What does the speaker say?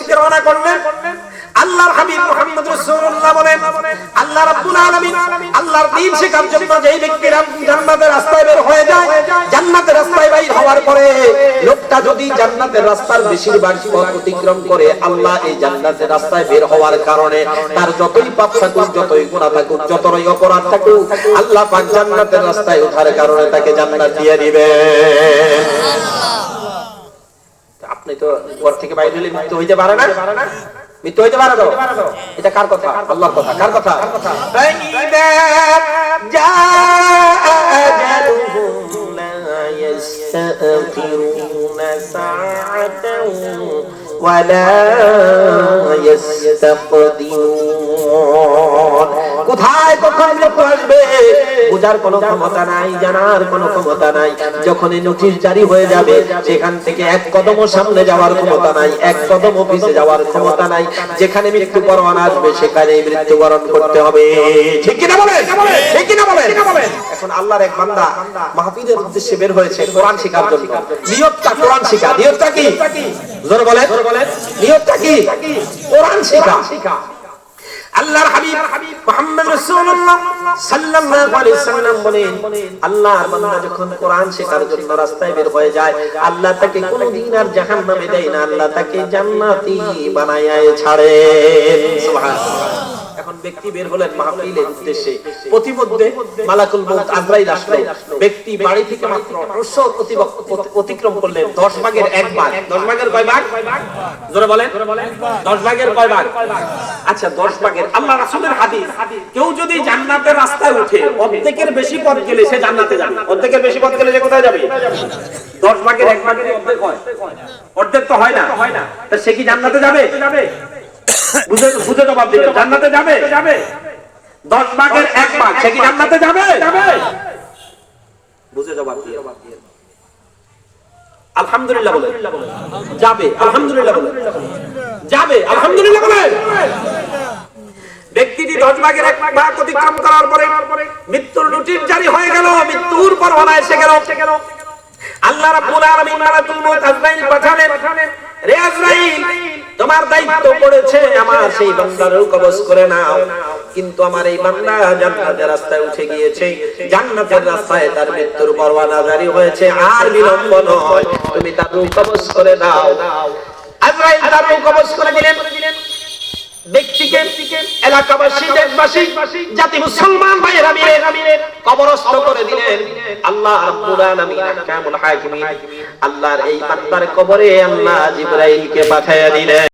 দিকে রওনা করলেন। আল্লাহর হাবিব মুহাম্মদ রাসূলুল্লাহ বলেন, আল্লাহ রাব্বুল আলামিন আল্লাহর দ্বীন শেখার জন্য যেই ব্যক্তিরা জান্নাতের রাস্তায় বের হয়ে যায়, জান্নাতের রাস্তায় বের হওয়ার পরে লোকটা যদি জান্নাতের রাস্তার বেশিরভাগ পথ অতিক্রম করে, আল্লাহ এই জান্নাতের রাস্তায় বের হওয়ার কারণে তার যতই পাপ থাকুক, যতই গুনাহ থাকুক, যতই অপরাধ থাকুক, আল্লাহ পাক জান্নাতের রাস্তায় ওঠার কারণে তাকে জান্নাত দিয়ে দিবেন। আপনি তো ঘর থেকে বাইরে হলে মৃত্যু হইতে পারে না, মৃত্যু হইতে পারে তো? এটা কার কথা? আল্লাহর কথা। কার কথা? ফাইদা জাআ আজালুহুম লা ইস্তাখিরুনা সাআতান ওয়া লা ইস্তাকদিমুন। কোথায় কখন মৃত্যু আসবে বোঝার কোনো ক্ষমতা নাই, জানার কোনো ক্ষমতা নাই। যখন এই নোটিশ জারি হয়ে যাবে, সেখান থেকে এক কদম সামনে যাওয়ার ক্ষমতা নাই, এক কদম পিছে যাওয়ার ক্ষমতা নাই। যেখানে মৃত্যু পরোয়ানা আসবে সেখানেই মৃত্যুবরণ করতে হবে। ঠিক কি না বলেন? ঠিক কি না বলেন? এখন আল্লাহর এক বান্দা মাহফিলের উদ্দেশ্যে বের হয়েছে কোরআন শেখার জন্য। নিয়তটা কোরআন শেখা। নিয়তটা কি? জোরে বলেন। নিয়তটা কি? কোরআন শেখা। আল্লাহর হাবিব মুহাম্মদ রাসূলুল্লাহ সাল্লাল্লাহু আলাইহি সাল্লাম বলেন, আল্লাহর বান্দা যখন কোরআন শেখার জন্য রাস্তায় বের হয়ে যায়, আল্লাহ তাকে কোনদিন আর জাহান্নামে দেয় না, আল্লাহ তাকে জান্নাতি বানায়া ছাড়ে। সুবহানাল্লাহ। এখন ব্যক্তি বের হলেন মাহফিলের উদ্দেশ্যে, প্রতিমধ্যে মালাকুল মউত আজরাইল আসলো। ব্যক্তি বাড়ি থেকে মাত্র 800 অতিক্রম করলেন 10 ভাগের 1 ভাগ। 10 ভাগের কয় ভাগ? জোরে বলেন। 10 ভাগের কয় ভাগ? আচ্ছা 10 ভাগের। আল্লাহ রাসূলের হাদিস, কেউ যদি জান্নাতের রাস্তায় উঠে অর্ধেকের বেশি পথ গেলে সে জান্নাতে যাবে। অর্ধেকের বেশি পথ গেলে সে কোথায় যাবে? 10 ভাগের 1 ভাগের অর্ধেক হয়। অর্ধেক তো হয় না। তা সে কি জান্নাতে যাবে? বুঝে জবাব দিবেন। জান্নাতে যাবে? 10 ভাগের 1 ভাগ সে কি জান্নাতে যাবে? বুঝে জবাব দিয়ে আলহামদুলিল্লাহ বলেন। যাবে। আলহামদুলিল্লাহ বলেন। যাবে। আলহামদুলিল্লাহ বলেন। ব্যক্তিটি 10 ভাগের 1 ভাগ অতিক্রম করার পরে মৃত্যুর নোটিশ জারি হয়ে গেল, মৃত্যুর পরোয়ানা এসে গেল। আল্লাহ রাব্বুল আলামিন মালাকুল মউত আজরাইল পাঠালেন। রে আজরাইল, তোমার দায়িত্ব পড়েছে আমার সেই বান্দার কবজ করে নাও। কিন্তু আমার এই বান্দা জান্নাতের রাস্তায় উঠে গিয়েছে, জান্নাতের রাস্তায় তার মৃত্যুর পরোয়ানা জারি হয়েছে, আর বিলম্ব নয়, তুমি তার কবজ করে দাও। আজরাইল তার কবজ করে দিলেন। ব্যক্তিকে এলাকাবাসী, দেশবাসী, জাতি মুসলমান ভাইয়েরা মিলে কবরস্থ করে দিলেন। আল্লাহ রাব্বুল আলামিন আহকামুল হাকিমিন, আল্লাহর এই বান্দার কবরে আল্লাহ জিবরাইলকে পাঠিয়ে দিলেন।